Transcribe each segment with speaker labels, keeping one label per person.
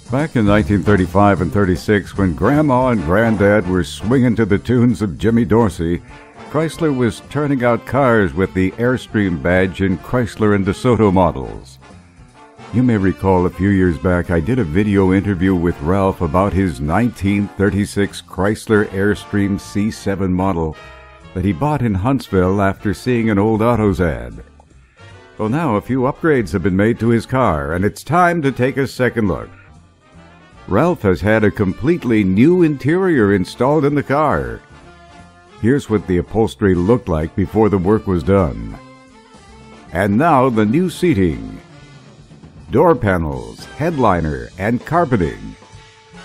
Speaker 1: Back in 1935 and 36, when Grandma and Granddad were swinging to the tunes of Jimmy Dorsey, Chrysler was turning out cars with the Airstream badge in Chrysler and DeSoto models. You may recall a few years back I did a video interview with Ralph about his 1936 Chrysler Airstream C7 model that he bought in Huntsville after seeing an old Autos ad. Well, now a few upgrades have been made to his car, and it's time to take a second look. Ralph has had a completely new interior installed in the car. Here's what the upholstery looked like before the work was done. And now the new seating. Door panels, headliner, and carpeting.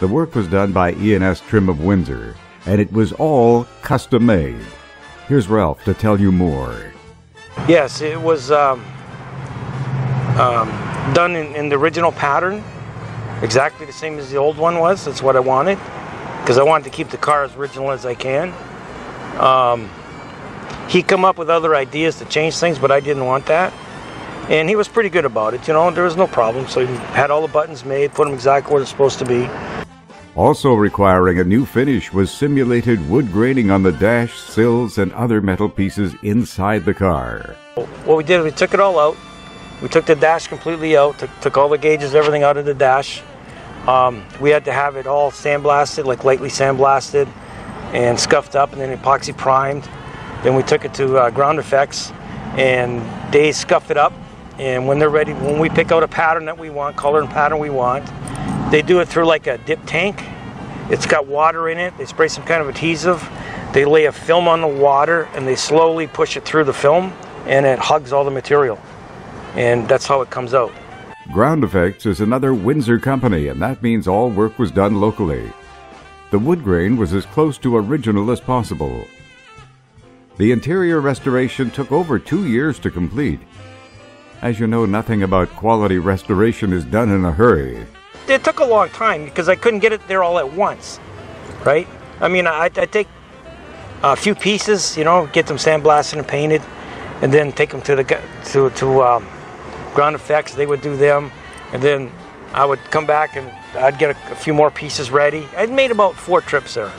Speaker 1: The work was done by E&S Trim of Windsor, and it was all custom made. Here's Ralph to tell you more.
Speaker 2: Yes, it was done in the original pattern. Exactly the same as the old one was. That's what I wanted, because I wanted to keep the car as original as I can. He come up with other ideas to change things, but I didn't want that. And he was pretty good about it, you know, there was no problem. So he had all the buttons made, put them exactly where they're supposed to be.
Speaker 1: Also requiring a new finish was simulated wood graining on the dash, sills, and other metal pieces inside the car.
Speaker 2: What we did, we took it all out. We took the dash completely out, took all the gauges, everything out of the dash. We had to have it all sandblasted, like lightly sandblasted and scuffed up and then epoxy primed. Then we took it to Ground Effects and they scuff it up. And when they're ready, when we pick out a pattern that we want, color and pattern we want, they do it through like a dip tank. It's got water in it. They spray some kind of adhesive. They lay a film on the water and they slowly push it through the film and it hugs all the material. And that's how it comes out.
Speaker 1: Ground Effects is another Windsor company, and that means all work was done locally. The wood grain was as close to original as possible. The interior restoration took over 2 years to complete. As you know, nothing about quality restoration is done in a hurry.
Speaker 2: It took a long time because I couldn't get it there all at once, right? I mean, I take a few pieces, you know, get them sandblasted and painted, and then take them to Ground Effects. They would do them, and then I would come back and I'd get a few more pieces ready. I'd made about 4 trips there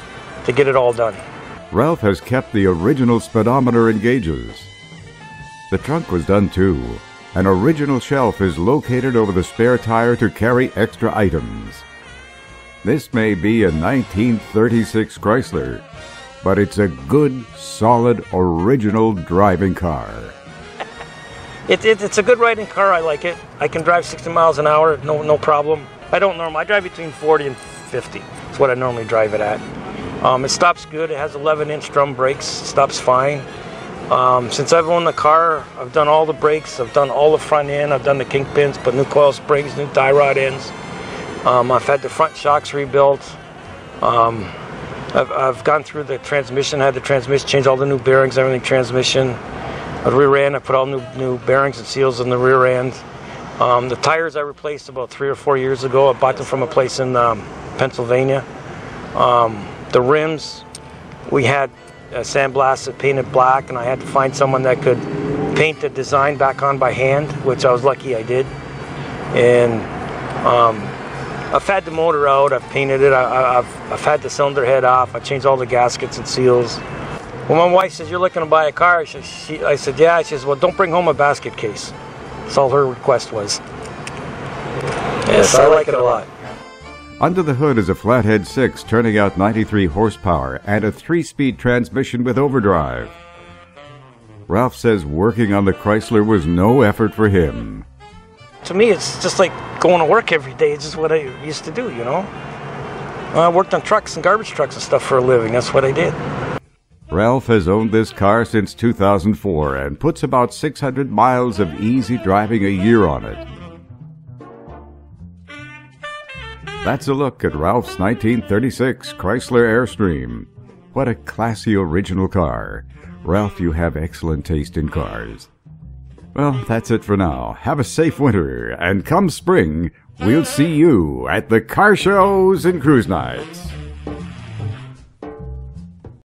Speaker 2: to get it all done.
Speaker 1: Ralph has kept the original speedometer and gauges. The trunk was done too. An original shelf is located over the spare tire to carry extra items. This may be a 1936 Chrysler, but it's a good, solid, original driving car.
Speaker 2: It's a good riding car. I like it. I can drive 60 miles an hour, no problem. I drive between 40 and 50. That's what I normally drive it at. It stops good. It has 11-inch drum brakes. It stops fine. Since I've owned the car, I've done all the brakes. I've done all the front end. I've done the kingpins, put new coil springs, new tie rod ends. I've had the front shocks rebuilt. I've gone through the transmission. Had the transmission, changed all the new bearings, everything transmission. The rear end, I put all new bearings and seals in the rear end. The tires I replaced about 3 or 4 years ago. I bought them from a place in Pennsylvania. The rims, we had sandblasted, painted black, and I had to find someone that could paint the design back on by hand, which I was lucky I did. And I've had the motor out, I've painted it, I've had the cylinder head off, I changed all the gaskets and seals. When my wife says, "You're looking to buy a car," I said, "Yeah." She says, "Well, don't bring home a basket case." That's all her request was. Yes, I like it a lot.
Speaker 1: Under the hood is a flathead 6 turning out 93 horsepower and a 3-speed transmission with overdrive. Ralph says working on the Chrysler was no effort for him.
Speaker 2: To me, it's just like going to work every day. It's just what I used to do, you know. I worked on trucks and garbage trucks and stuff for a living. That's what I did.
Speaker 1: Ralph has owned this car since 2004 and puts about 600 miles of easy driving a year on it. That's a look at Ralph's 1936 Chrysler Airstream. What a classy original car. Ralph, you have excellent taste in cars. Well, that's it for now. Have a safe winter, and come spring, we'll see you at the car shows and cruise nights.